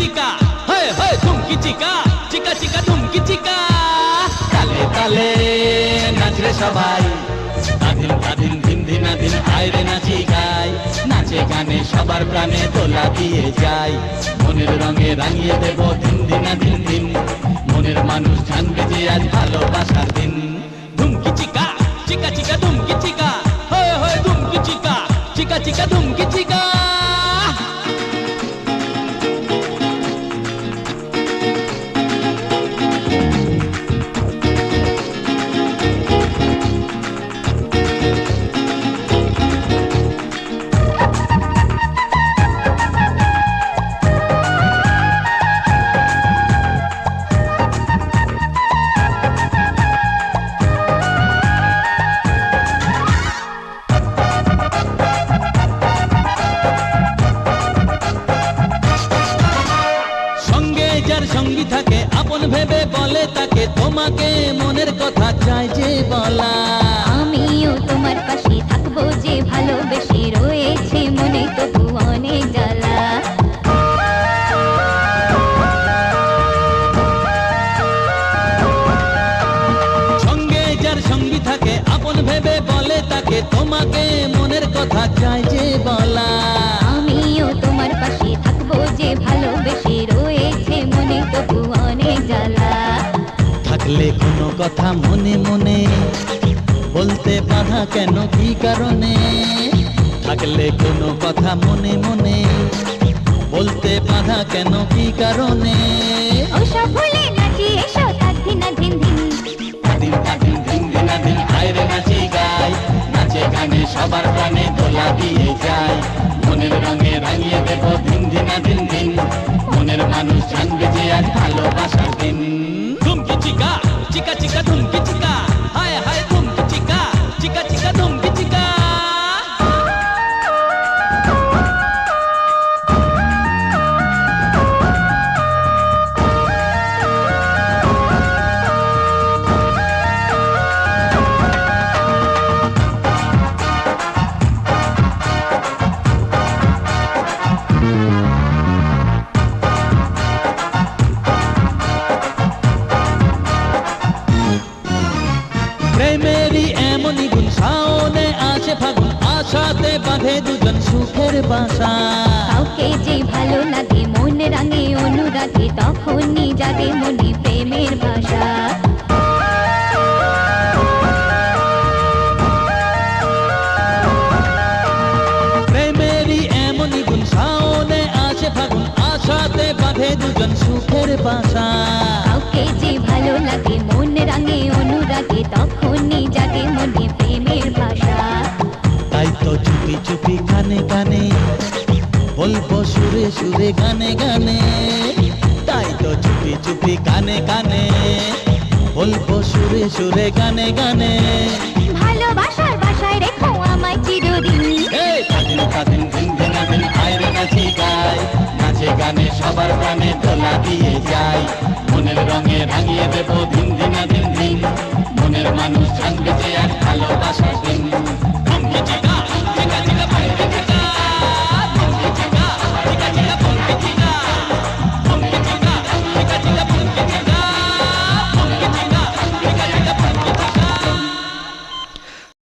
চিকা, হয় হয় ধুমকি চিকা, চিকা চিকা ধুমকি চিকা। তালে তালে নাচরে সবাই, আদিন আদিন দিন দিন আদিন আইরে নাচি গাই। নাচে গানে সবার প্রাণে দোলা দিয়ে যায়। মনের রঙে রাঙিয়ে দেব দিন দিন আদিন দিন। মনের মানুষ জানবে যে আজ ভালোবাসার দিন। ধুমকি চিকা, চিকা চিকা ধুমকি চিকা, হয় হয় ধুমকি চিকা, চিকা চিকা ধুমকি চিকা। যার সঙ্গী থাকে আপন ভেবে বলে তাকে, তোমাকে মনের কথা চাই যে বলা। আমিও তোমার পাশে থাকবো যে ভালোবেসে, রয়েছে মনে তবু অনেক জ্বালা। সঙ্গে যার সঙ্গী থাকে আপন ভেবে বলে তাকে, তোমাকে মনের কথা চাই যে বলা। আমিও তোমার পাশে থাকবো যে ভালোবেসে, রয়েছে মনে তবু অনেক জ্বালা। থাকলে কোনো কথা মনে মনে বলতে বাধা কেন, কি কারণে? থাকলে কোনো কথা মনে মনে বলতে বাধা কেন, কি কারণে? ওসব ভুলে নাচি এসো তাক দিনা দিন দিন। দিন দিন দিন দিন দিন আইরে নাচি গাই। নাচে গানে সবার প্রাণে দোলা দিয়ে যায়। মনের রঙে রাঙিয়ে দেব দিন দিন দিন দিন। মনের মানুষ জানবে যে আজ ভালোবাসার দিন। ধুমকি চিকা, চিকা চিকা ধুমকি চিকা, হায় হায় ধুমকি চিকা, চিকা চিকা ধুমকি চিকা। প্রেমেরই এমনই গুণ, শাওনে আসে ফাগুন, আশাতে বাঁধে দুজন সুখের বাসা। কাউকে যে ভালো লাগে মন রাঙে অনুরাগে, তখনই জাগে মনে প্রেমের ভাষা। প্রেমেরই এমনই গুণ, শাওনে আসে ফাগুন, আশাতে বাঁধে দুজন সুখের বাসা। কাউকে যে ভালো লাগে মন রাঙে অনুরাগে, তখনই জাগে মনে প্রেমের ভাষা। তাই তো চুপি চুপি গানে গানে বলবো সুরে সুরে গানে গানে। তাই তো চুপি চুপি গানে গানে বলবো সুরে সুরে গানে গানে। ভালোবাসার বাসায় রেখো আমায় চিরদিন। দিন দিন দিন দিন আইরে নাচি গাই। নাচে গানে সবার প্রাণে দোলা দিয়ে যায়। মনের রঙে রাঙিয়ে দেব দিন দিন দিন দিন। মনের মানুষ জানবে যে